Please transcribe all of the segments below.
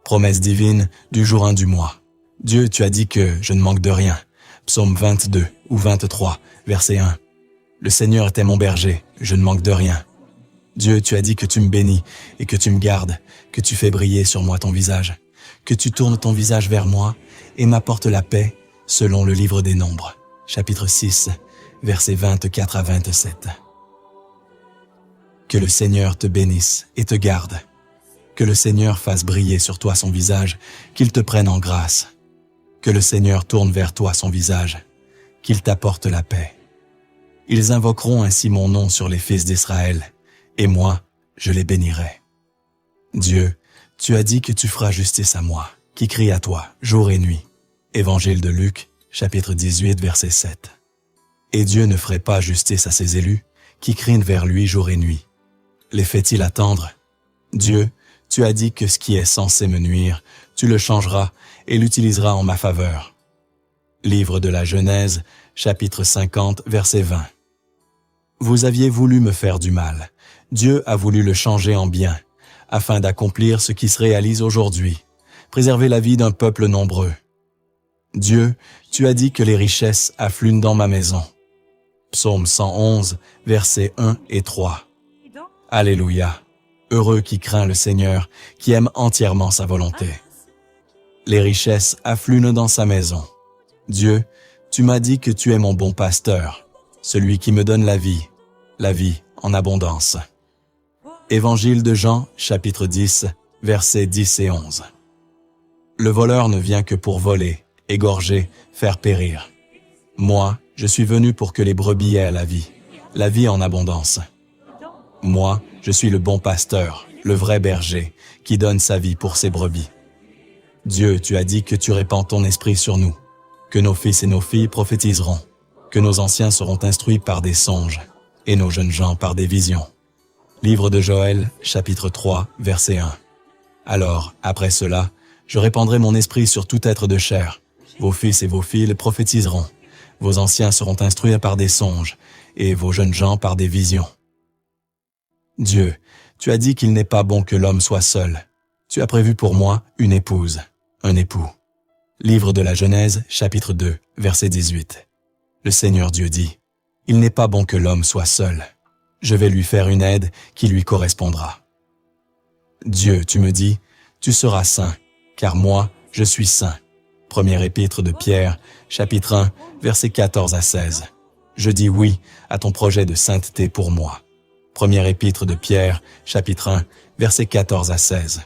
Promesse divine du jour 1 du mois. Dieu, tu as dit que je ne manque de rien. Psaume 22 ou 23, verset 1. Le Seigneur était mon berger, je ne manque de rien. Dieu, tu as dit que tu me bénis et que tu me gardes, que tu fais briller sur moi ton visage, que tu tournes ton visage vers moi et m'apportes la paix, selon le livre des Nombres, chapitre 6, versets 24 à 27. Que le Seigneur te bénisse et te garde. Que le Seigneur fasse briller sur toi son visage, qu'il te prenne en grâce. Que le Seigneur tourne vers toi son visage, qu'il t'apporte la paix. Ils invoqueront ainsi mon nom sur les fils d'Israël, et moi, je les bénirai. Dieu, tu as dit que tu feras justice à moi, qui crie à toi, jour et nuit. Évangile de Luc, chapitre 18, verset 7. Et Dieu ne ferait pas justice à ses élus, qui crient vers lui jour et nuit. Les fait-il attendre? Dieu, tu as dit que ce qui est censé me nuire, tu le changeras et l'utiliseras en ma faveur. Livre de la Genèse, chapitre 50, verset 20. Vous aviez voulu me faire du mal. Dieu a voulu le changer en bien, afin d'accomplir ce qui se réalise aujourd'hui, préserver la vie d'un peuple nombreux. Dieu, tu as dit que les richesses affluent dans ma maison. Psaume 111, versets 1 et 3. Alléluia. Heureux qui craint le Seigneur, qui aime entièrement sa volonté. Les richesses affluent dans sa maison. Dieu, tu m'as dit que tu es mon bon pasteur, celui qui me donne la vie en abondance. Évangile de Jean, chapitre 10, versets 10 et 11. Le voleur ne vient que pour voler, égorger, faire périr. Moi, je suis venu pour que les brebis aient la vie en abondance. Moi, je suis le bon pasteur, le vrai berger, qui donne sa vie pour ses brebis. Dieu, tu as dit que tu répands ton esprit sur nous, que nos fils et nos filles prophétiseront, que nos anciens seront instruits par des songes, et nos jeunes gens par des visions. Livre de Joël, chapitre 3, verset 1. Alors, après cela, je répandrai mon esprit sur tout être de chair. Vos fils et vos filles prophétiseront. Vos anciens seront instruits par des songes, et vos jeunes gens par des visions. Dieu, tu as dit qu'il n'est pas bon que l'homme soit seul. Tu as prévu pour moi une épouse, un époux. Livre de la Genèse, chapitre 2, verset 18. Le Seigneur Dieu dit, « Il n'est pas bon que l'homme soit seul. Je vais lui faire une aide qui lui correspondra. » Dieu, tu me dis, « Tu seras saint, car moi, je suis saint. » Première épître de Pierre, chapitre 1, versets 14 à 16. Je dis oui à ton projet de sainteté pour moi. Première épître de Pierre, chapitre 1, versets 14 à 16.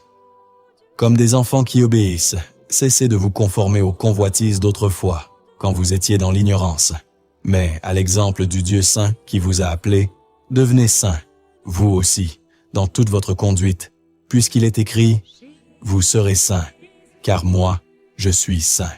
Comme des enfants qui obéissent, cessez de vous conformer aux convoitises d'autrefois, quand vous étiez dans l'ignorance. Mais, à l'exemple du Dieu saint qui vous a appelé, devenez saints, vous aussi, dans toute votre conduite, puisqu'il est écrit « Vous serez saints, car moi, je suis saint. »